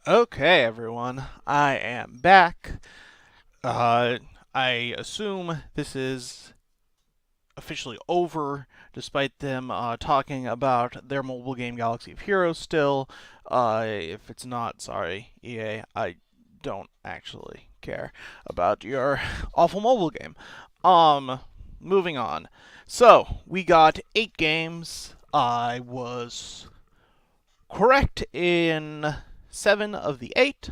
Okay, everyone, I am back. Uh, I assume this is officially over, despite them talking about their mobile game Galaxy of Heroes still. If it's not, sorry, EA, I don't actually care about your awful mobile game. Um, Moving on. So, we got 8 games. I was correct in 7 of the 8.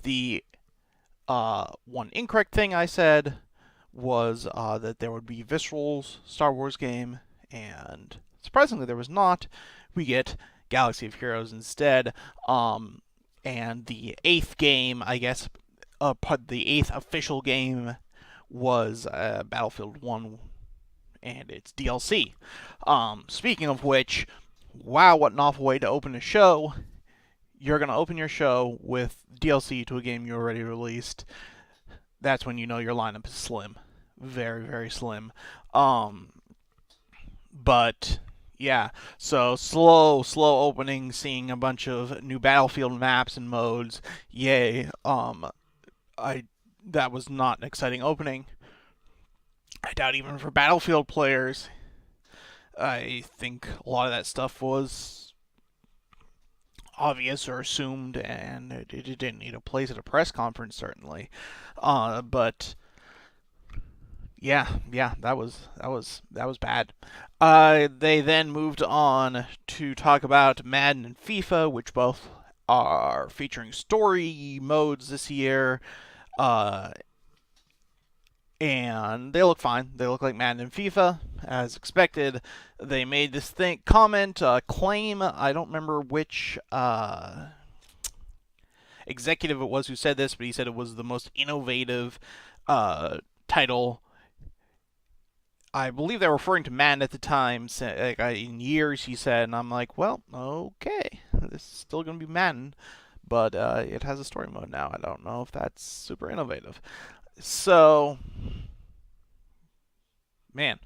The one incorrect thing I said was that there would be Visceral's Star Wars game, and surprisingly, there was not. We get Galaxy of Heroes instead. And the 8th game, I guess, the 8th official game was Battlefield 1 and its DLC. Speaking of which, wow, what an awful way to open a show. You're going to open your show with DLC to a game you already released. That's when you know your lineup is slim. Very, very slim. Um, but yeah, so slow opening, seeing a bunch of new Battlefield maps and modes. Yay. I That was not an exciting opening. I doubt even for Battlefield players. I think a lot of that stuff was obvious or assumed, and it didn't need a place at a press conference, certainly. But yeah, that was bad. They then moved on to talk about Madden and FIFA, which both are featuring story modes this year. Uh, and they look fine. They look like Madden and FIFA, as expected. They made this claim. I don't remember which executive it was who said this, but he said it was the most innovative title. I believe they were referring to Madden at the time, in years, he said, and I'm like, well, okay, this is still going to be Madden, but it has a story mode now. I don't know if that's super innovative. So, man,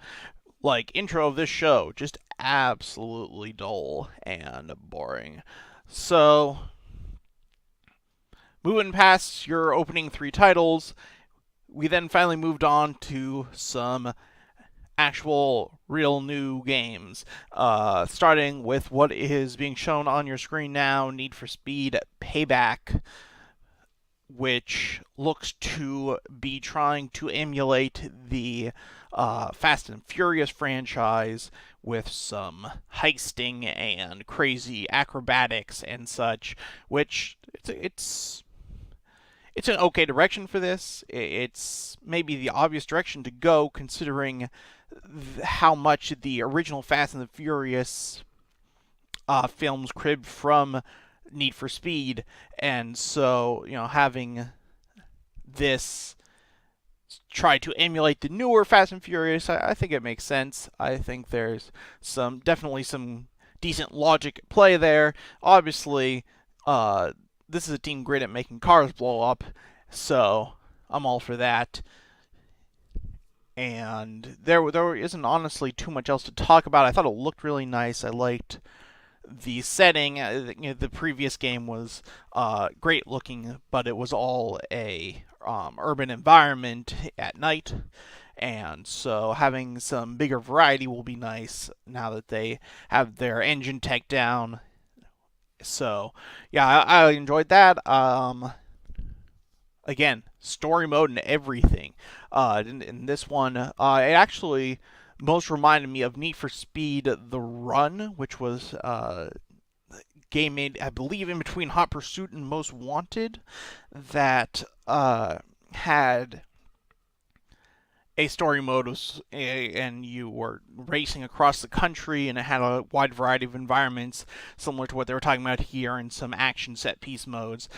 like, intro of this show, just absolutely dull and boring. So, moving past your opening 3 titles, we then finally moved on to some actual real new games. Starting with what is being shown on your screen now, Need for Speed Payback, which looks to be trying to emulate the Fast and Furious franchise with some heisting and crazy acrobatics and such, which it's an okay direction for this. It's maybe the obvious direction to go, considering how much the original Fast and the Furious films cribbed from Need for Speed, and so having this try to emulate the newer Fast and Furious, I think it makes sense. I think there's definitely some decent logic at play there. Obviously, this is a team great at making cars blow up, so I'm all for that. And there isn't honestly too much else to talk about. I thought it looked really nice. I liked the setting. The previous game was great looking, but it was all a urban environment at night. And so having some bigger variety will be nice now that they have their engine tech down. So yeah, I enjoyed that. Again, story mode and everything. In this one, it actually most reminded me of Need for Speed The Run, which was game made, I believe, in between Hot Pursuit and Most Wanted, that had a story mode was, and you were racing across the country, and it had a wide variety of environments similar to what they were talking about here, and some action set piece modes.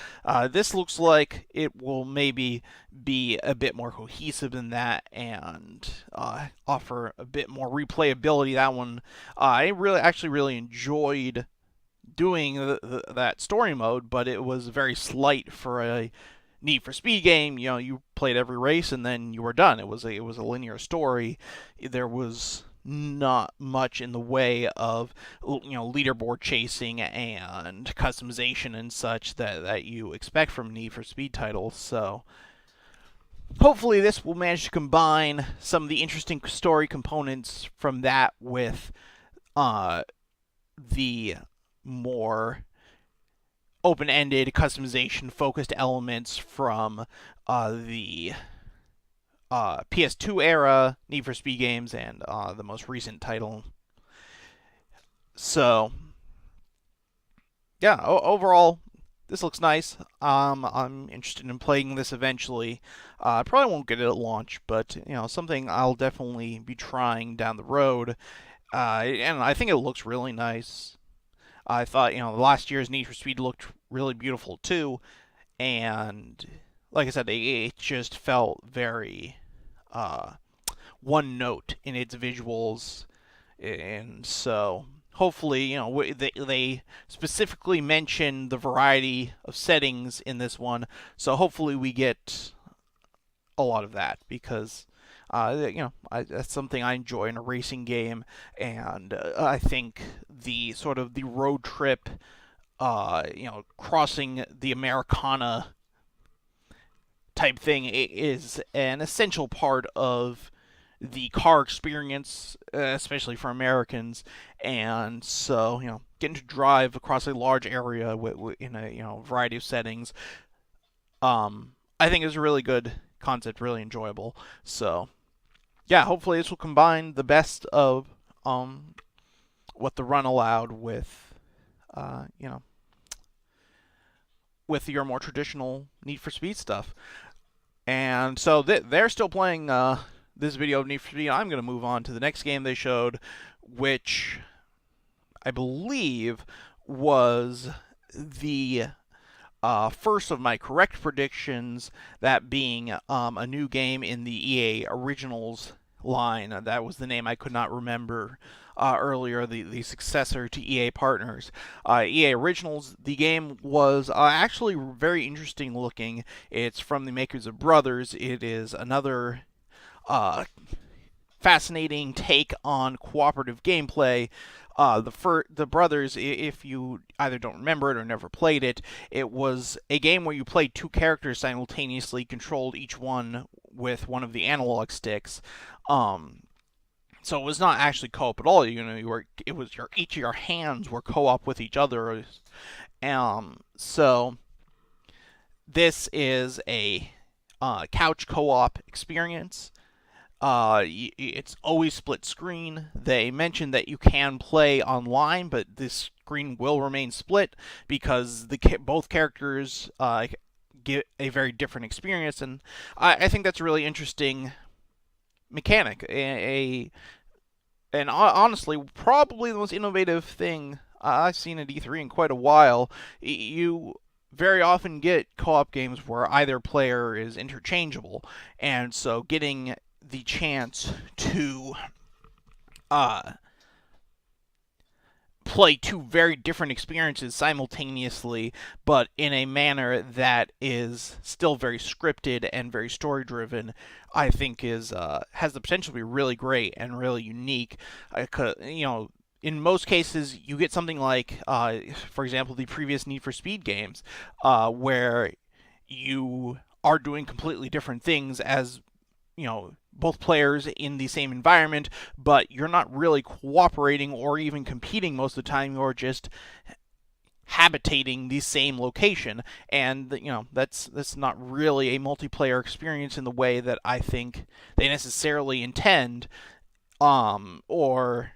This looks like it will maybe be a bit more cohesive than that, and offer a bit more replayability. That one, I really enjoyed doing that story mode, but it was very slight for a Need for Speed game. You played every race and then you were done. It was a linear story. There was not much in the way of leaderboard chasing and customization and such that you expect from Need for Speed titles. So hopefully this will manage to combine some of the interesting story components from that with the more open-ended customization-focused elements from the PS2 era Need for Speed games and the most recent title. So, yeah, overall, this looks nice. I'm interested in playing this eventually. I probably won't get it at launch, but something I'll definitely be trying down the road. And I think it looks really nice. I thought last year's Need for Speed looked really beautiful too, and like I said, it just felt very one note in its visuals, and so hopefully, they specifically mention the variety of settings in this one, so hopefully we get a lot of that because. That's something I enjoy in a racing game, and I think the sort of the road trip, crossing the Americana type thing is an essential part of the car experience, especially for Americans. And so, getting to drive across a large area in a variety of settings, I think is a really good concept, really enjoyable. So, yeah, hopefully this will combine the best of what the run allowed with, with your more traditional Need for Speed stuff. And so they're still playing this video of Need for Speed. I'm going to move on to the next game they showed, which I believe was the first of my correct predictions, that being a new game in the EA Originals line. That was the name I could not remember earlier, the successor to EA Partners. EA Originals, the game was actually very interesting looking. It's from the makers of Brothers. It is another fascinating take on cooperative gameplay. The Brothers, if you either don't remember it or never played it, it was a game where you played two characters simultaneously, controlled each one with one of the analog sticks. So it was not actually co-op at all. Each of your hands were co-op with each other. So this is a couch co-op experience. It's always split screen. They mentioned that you can play online, but this screen will remain split because both characters get a very different experience, and I think that's a really interesting mechanic. And honestly, probably the most innovative thing I've seen at E3 in quite a while. You very often get co-op games where either player is interchangeable, and so getting the chance to play two very different experiences simultaneously, but in a manner that is still very scripted and very story driven, I think is has the potential to be really great and really unique. In most cases, you get something like, for example, the previous Need for Speed games, where you are doing completely different things as both players in the same environment, but you're not really cooperating or even competing most of the time. You're just habitating the same location, and that's not really a multiplayer experience in the way that I think they necessarily intend. Or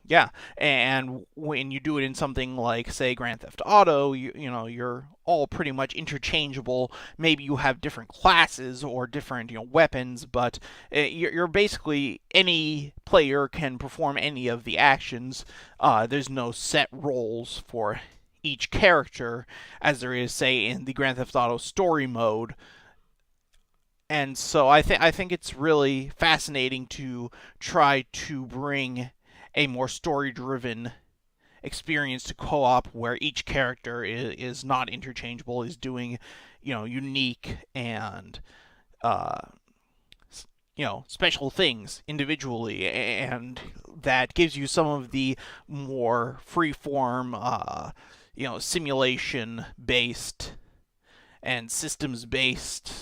yeah, and when you do it in something like, say, Grand Theft Auto, you're all pretty much interchangeable. Maybe you have different classes or different weapons, but you're basically, any player can perform any of the actions. There's no set roles for each character, as there is, say, in the Grand Theft Auto story mode. And so I think it's really fascinating to try to bring a more story-driven experience to co-op where each character is not interchangeable, is doing unique and special things individually, and that gives you some of the more freeform, simulation based and systems based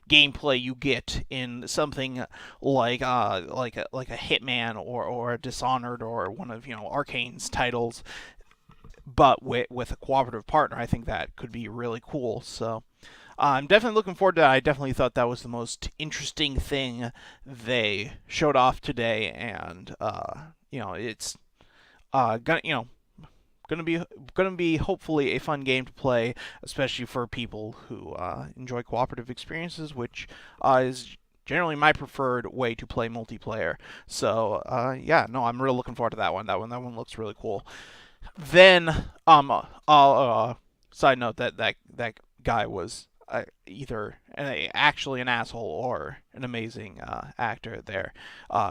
gameplay you get in something like a Hitman or a Dishonored or one of Arcane's titles, but with a cooperative partner. I think that could be really cool. So I'm definitely looking forward to that. I definitely thought that was the most interesting thing they showed off today, and it's gonna be hopefully a fun game to play, especially for people who enjoy cooperative experiences, which is generally my preferred way to play multiplayer. So yeah, no, I'm really looking forward to that one. That one looks really cool. Then I'll side note that guy was either actually an asshole or an amazing actor there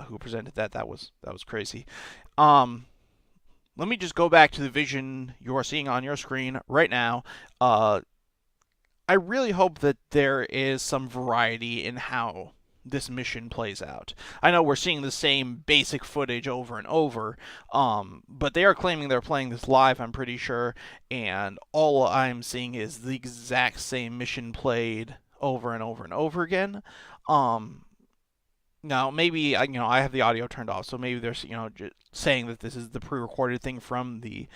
who presented that. That was crazy. Um, Let me just go back to the vision you're seeing on your screen right now. I really hope that there is some variety in how this mission plays out. I know we're seeing the same basic footage over and over, but they are claiming they're playing this live, I'm pretty sure, and all I'm seeing is the exact same mission played over and over and over again. Um, Now, maybe I have the audio turned off, so maybe they're just saying that this is the pre-recorded thing from the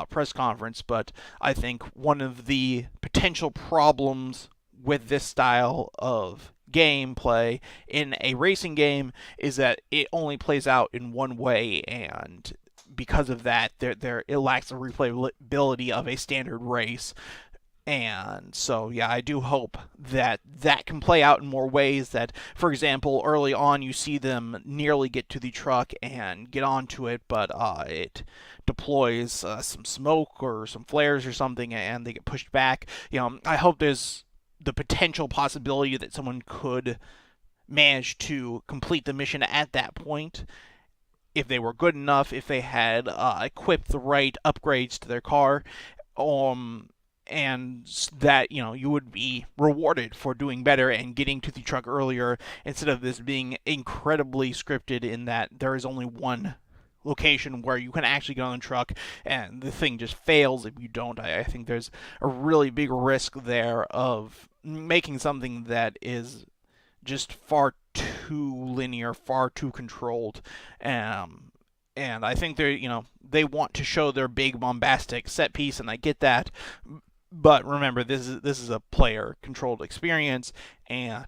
press conference. But I think one of the potential problems with this style of gameplay in a racing game is that it only plays out in one way, and because of that, it lacks the replayability of a standard race. And so, yeah, I do hope that that can play out in more ways. That, for example, early on you see them nearly get to the truck and get onto it, but it deploys some smoke or some flares or something, and they get pushed back. I hope there's the potential possibility that someone could manage to complete the mission at that point if they were good enough, if they had equipped the right upgrades to their car. Um, and that you would be rewarded for doing better and getting to the truck earlier, instead of this being incredibly scripted in that there is only one location where you can actually get on the truck and the thing just fails if you don't. I think there's a really big risk there of making something that is just far too linear, far too controlled. And I think they want to show their big bombastic set piece, and I get that. But remember, this is a player-controlled experience, and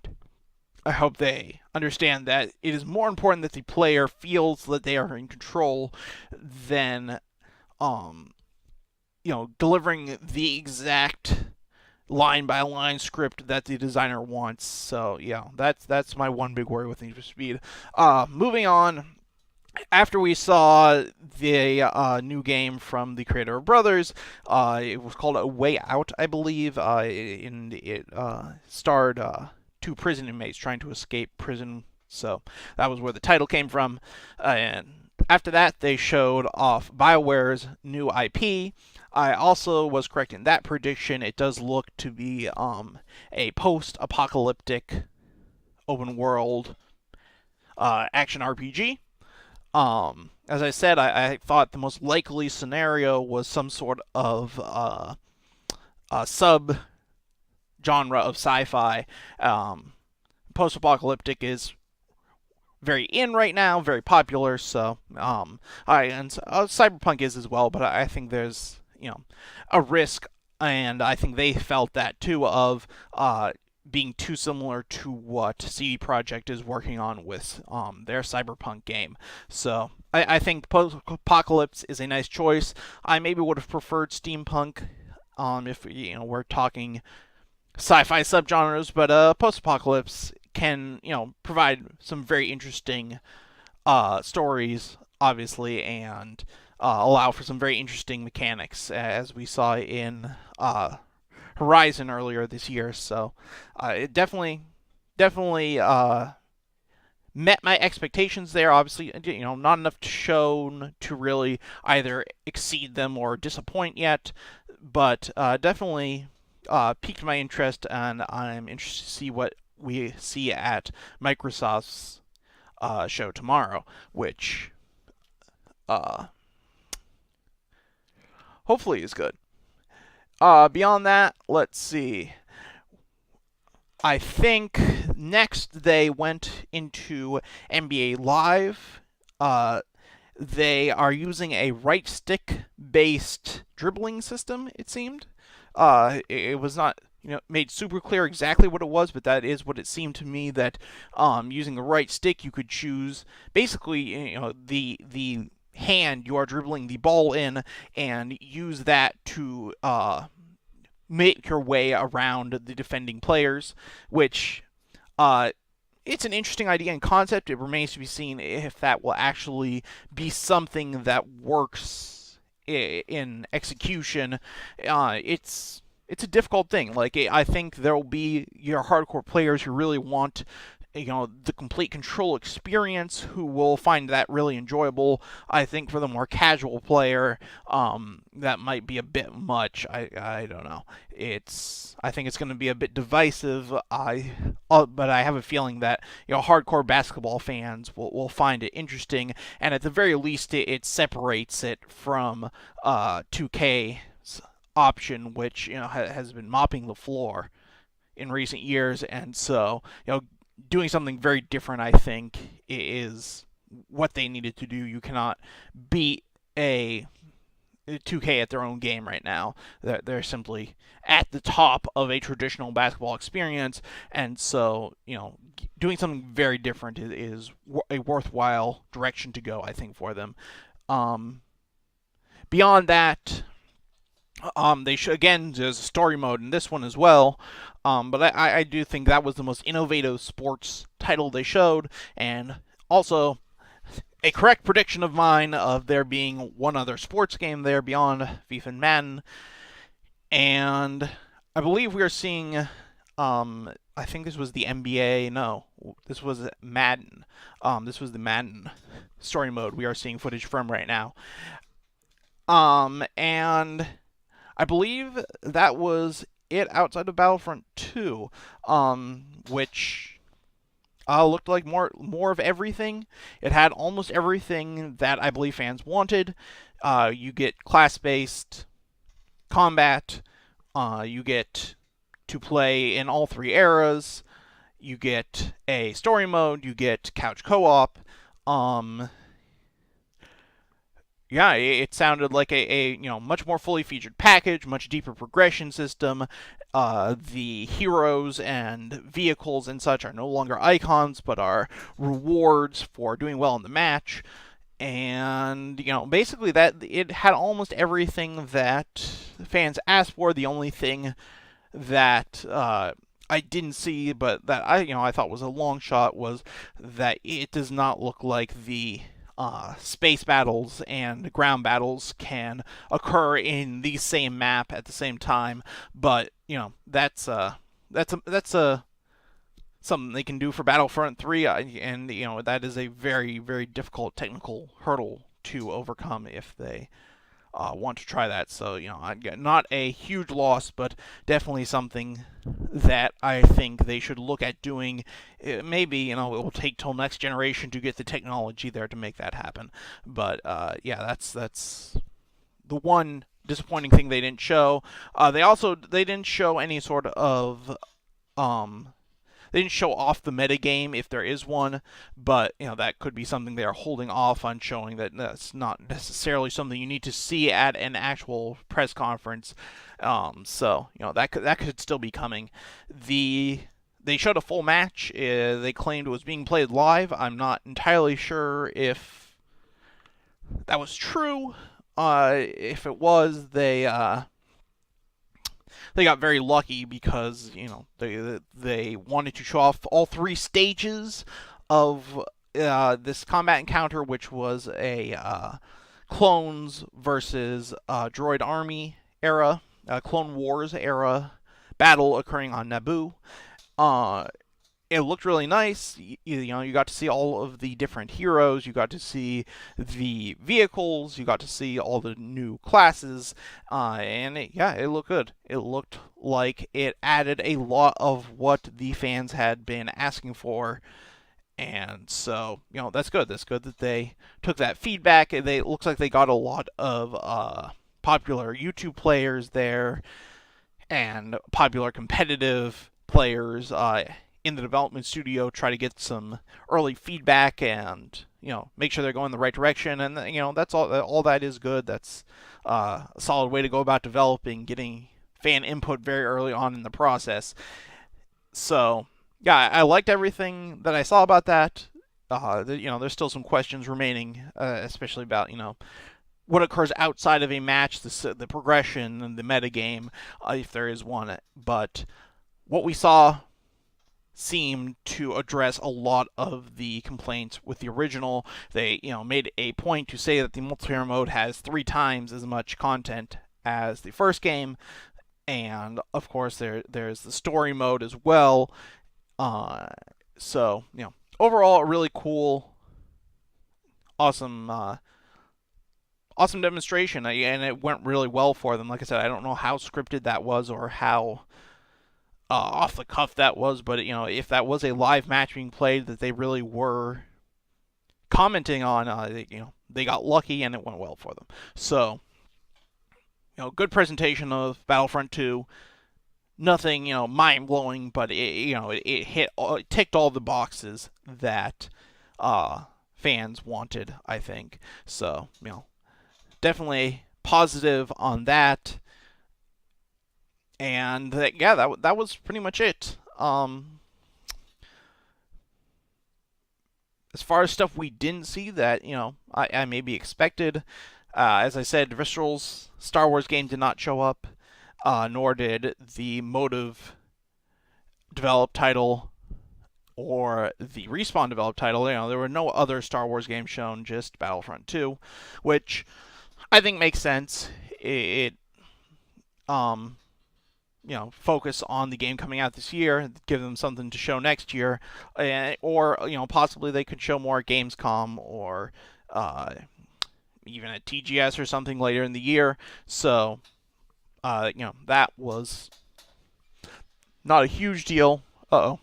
I hope they understand that it is more important that the player feels that they are in control than, delivering the exact line-by-line script that the designer wants. So yeah, that's my one big worry with Need for Speed. Moving on. After we saw the new game from the creator of Brothers, it was called A Way Out, I believe. And it starred two prison inmates trying to escape prison. So that was where the title came from. And after that, they showed off BioWare's new IP. I also was correct in that prediction. It does look to be a post-apocalyptic open world action RPG. As I said, I thought the most likely scenario was some sort of sub genre of sci-fi. Post-apocalyptic is very in right now, very popular. So, cyberpunk is as well. But I think there's a risk, and I think they felt that too, of being too similar to what CD Projekt is working on with their Cyberpunk game. So I think Post-Apocalypse is a nice choice. I maybe would have preferred Steampunk if we're talking sci-fi subgenres, but Post-Apocalypse can provide some very interesting stories, obviously, and allow for some very interesting mechanics, as we saw in Horizon earlier this year. So it definitely met my expectations there. Obviously, not enough shown to really either exceed them or disappoint yet, but definitely piqued my interest, and I'm interested to see what we see at Microsoft's show tomorrow, which uh, hopefully is good. Beyond that, let's see. I think next they went into NBA Live. They are using a right stick based dribbling system, it seemed. It was not made super clear exactly what it was, but that is what it seemed to me, that using the right stick you could choose basically the hand you are dribbling the ball in and use that to make your way around the defending players, which it's an interesting idea and concept. It remains to be seen if that will actually be something that works in execution. It's a difficult thing. Like, I think there will be your hardcore players who really want the complete control experience, who will find that really enjoyable. I think for the more casual player, that might be a bit much. I don't know. I think it's going to be a bit divisive. But I have a feeling that hardcore basketball fans will find it interesting, and at the very least, it separates it from 2K's option, which has been mopping the floor in recent years, and so doing something very different, I think, is what they needed to do. You cannot beat a 2K at their own game right now. They're simply at the top of a traditional basketball experience, and so doing something very different is a worthwhile direction to go, I think, for them. Beyond that, they again, there's a story mode in this one as well, but I do think that was the most innovative sports title they showed, and also a correct prediction of mine of there being one other sports game there beyond FIFA and Madden, and I believe we are seeing, I think this was the NBA, no, this was Madden, this was the Madden story mode we are seeing footage from right now, and I believe that was it outside of Battlefront 2, which looked like more of everything. It had almost everything that I believe fans wanted. You get class-based combat. You get to play in all three eras. You get a story mode. You get couch co-op. Yeah, it sounded like a much more fully featured package, much deeper progression system. The heroes and vehicles and such are no longer icons, but are rewards for doing well in the match. And basically that it had almost everything that fans asked for. The only thing that I didn't see, but that I thought was a long shot, was that it does not look like the space battles and ground battles can occur in the same map at the same time. But that's something they can do for Battlefront 3, and that is a very, very difficult technical hurdle to overcome if they want to try that. So not a huge loss, but definitely something that I think they should look at doing. Maybe it will take till next generation to get the technology there to make that happen. But yeah, that's the one disappointing thing they didn't show. They didn't show any sort of they didn't show off the metagame, if there is one, but that could be something they are holding off on showing. That's not necessarily something you need to see at an actual press conference. So that could still be coming. They showed a full match. They claimed it was being played live. I'm not entirely sure if that was true. If it was, they got very lucky, because they wanted to show off all three stages of this combat encounter, which was a clones versus droid army era, Clone Wars era battle occurring on Naboo. it looked really nice. You got to see all of the different heroes. You got to see the vehicles. You got to see all the new classes, and it looked good. It looked like it added a lot of what the fans had been asking for, and so that's good. That's good that they took that feedback. It looks like they got a lot of popular YouTube players there and popular competitive players in the development studio try to get some early feedback and make sure they're going the right direction. And that's all that is good. That's a solid way to go about developing, getting fan input very early on in the process. So yeah, I liked everything that I saw about that. There's still some questions remaining, especially about what occurs outside of a match, the progression and the metagame, if there is one. But what we saw seemed to address a lot of the complaints with the original. They made a point to say that the multiplayer mode has 3 times as much content as the first game, and of course there's the story mode as well. Uh, so overall, a really cool, awesome awesome demonstration, and it went really well for them. Like I said, I don't know how scripted that was or how off the cuff that was, but if that was a live match being played that they really were commenting on, they got lucky and it went well for them. So, good presentation of Battlefront 2. Nothing, mind blowing, but it ticked all the boxes that fans wanted, I think. So, definitely positive on that. And that was pretty much it. As far as stuff we didn't see that I maybe expected, as I said, Visceral's Star Wars game did not show up, nor did the Motive developed title or the Respawn developed title. There were no other Star Wars games shown, just Battlefront 2, which I think makes sense. It focus on the game coming out this year, give them something to show next year, or possibly they could show more at Gamescom or even at TGS or something later in the year. So that was not a huge deal. Uh-oh.